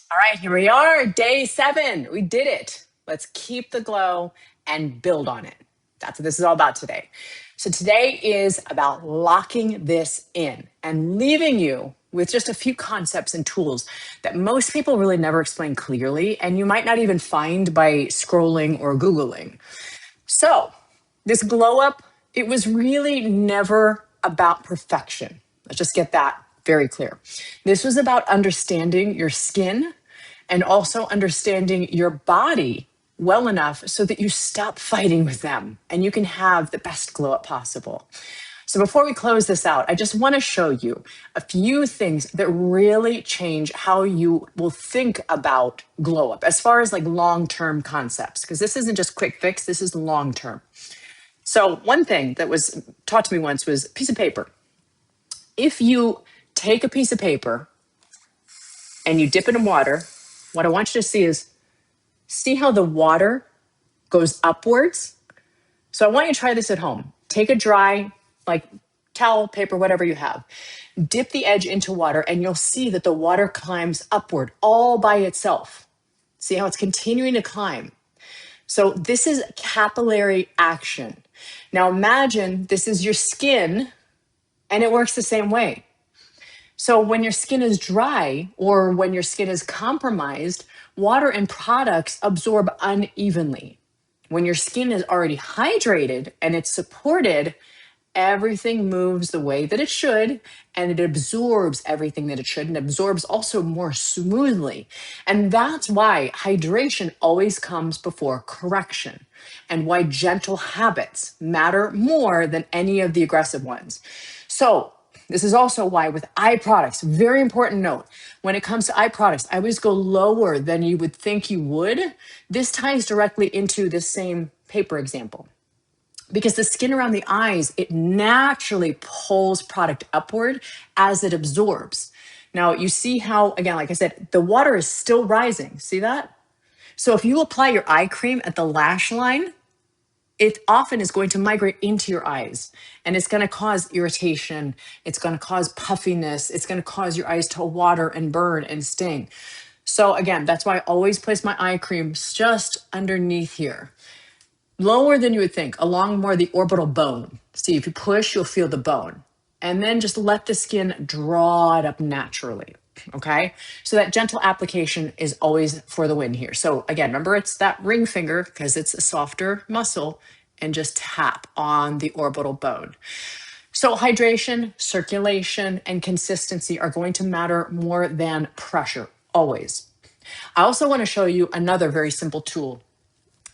All right, here we are, day 7. We did it. Let's keep the glow and build on it. That's what this is all about today. So, today is about locking this in and leaving you with just a few concepts and tools that most people really never explain clearly, and you might not even find by scrolling or Googling. So, this glow up, it was really never about perfection. Let's just get that very clear. This was about understanding your skin and also understanding your body well enough so that you stop fighting with them and you can have the best glow up possible. So before we close this out, I just want to show you a few things that really change how you will think about glow up as far as like long-term concepts, because this isn't just quick fix, this is long-term. So one thing that was taught to me once was a piece of paper. If you take a piece of paper and you dip it in water, what I want you to see how the water goes upwards. So I want you to try this at home. Take a dry, like towel, paper, whatever you have. Dip the edge into water and you'll see that the water climbs upward all by itself. See how it's continuing to climb. So this is capillary action. Now imagine this is your skin and it works the same way. So when your skin is dry or when your skin is compromised, water and products absorb unevenly. When your skin is already hydrated and it's supported, everything moves the way that it should, and it absorbs everything that it should, and absorbs also more smoothly. And that's why hydration always comes before correction, and why gentle habits matter more than any of the aggressive ones. So this is also why with eye products, very important note, when it comes to eye products, I always go lower than you would think you would. This ties directly into this same paper example, because the skin around the eyes, it naturally pulls product upward as it absorbs. Now you see how, again, like I said, the water is still rising. See that? So if you apply your eye cream at the lash line, it often is going to migrate into your eyes and it's going to cause irritation. It's going to cause puffiness. It's going to cause your eyes to water and burn and sting. So again, that's why I always place my eye cream just underneath here, lower than you would think, along more the orbital bone. See, if you push, you'll feel the bone. And then just let the skin draw it up naturally. Okay. So that gentle application is always for the win here. So again, remember it's that ring finger because it's a softer muscle, and just tap on the orbital bone. So hydration, circulation, and consistency are going to matter more than pressure, always. I also want to show you another very simple tool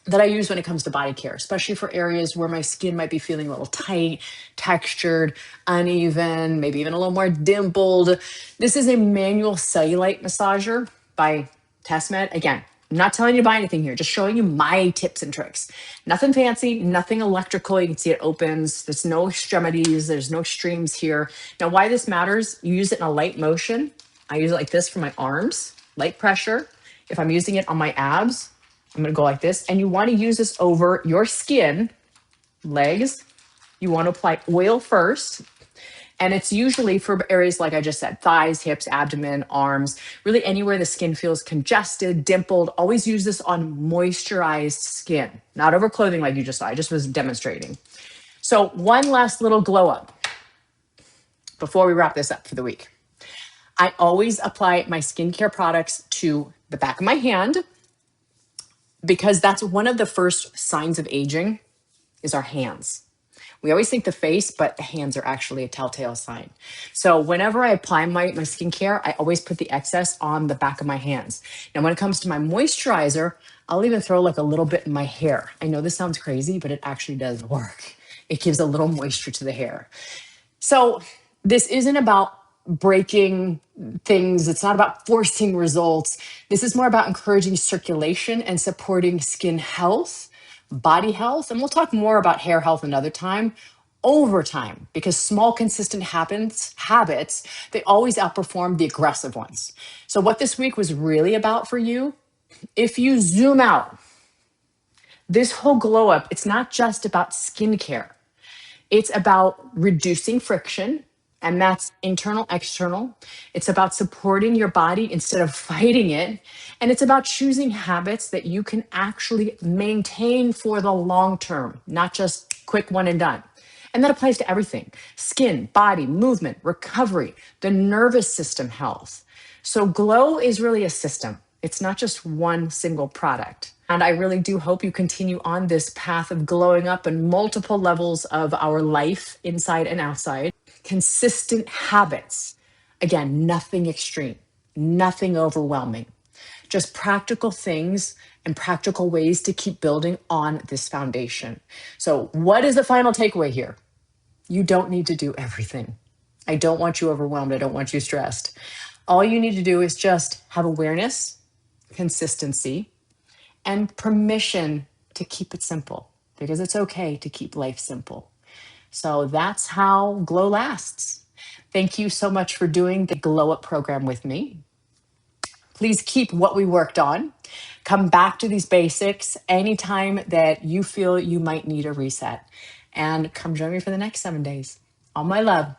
that I use when it comes to body care, especially for areas where my skin might be feeling a little tight, textured, uneven, maybe even a little more dimpled. This is a manual cellulite massager by TestMed. Again, I'm not telling you to buy anything here, just showing you my tips and tricks. Nothing fancy, nothing electrical. You can see it opens. There's no extremities. There's no extremes here. Now, why this matters, you use it in a light motion. I use it like this for my arms, light pressure. If I'm using it on my abs, I'm going to go like this, and you want to use this over your skin, legs. You want to apply oil first, and it's usually for areas like I just said, thighs, hips, abdomen, arms, really anywhere the skin feels congested, dimpled. Always use this on moisturized skin, not over clothing like you just saw. I just was demonstrating. So one last little glow up before we wrap this up for the week. I always apply my skincare products to the back of my hand, because that's one of the first signs of aging is our hands. We always think the face, but the hands are actually a telltale sign. So whenever I apply my skincare, I always put the excess on the back of my hands. Now, when it comes to my moisturizer, I'll even throw like a little bit in my hair. I know this sounds crazy, but it actually does work. It gives a little moisture to the hair. So this isn't about breaking things. It's not about forcing results. This is more about encouraging circulation and supporting skin health, body health. And we'll talk more about hair health another time, over time, because small, consistent habits, they always outperform the aggressive ones. So what this week was really about for you, if you zoom out, this whole glow up, it's not just about skincare. It's about reducing friction And that's internal, external. It's about supporting your body instead of fighting it. And it's about choosing habits that you can actually maintain for the long term, not just quick one and done. And that applies to everything: skin, body, movement, recovery, the nervous system health. So, Glow is really a system, it's not just one single product. And I really do hope you continue on this path of glowing up in multiple levels of our life, inside and outside. Consistent habits. Again, nothing extreme, nothing overwhelming, just practical things and practical ways to keep building on this foundation. So, what is the final takeaway here? You don't need to do everything. I don't want you overwhelmed. I don't want you stressed. All you need to do is just have awareness, consistency, and permission to keep it simple, because it's okay to keep life simple. So that's how Glow lasts. Thank you so much for doing the Glow Up program with me. Please keep what we worked on. Come back to these basics anytime that you feel you might need a reset. And come join me for the next 7 days. All my love.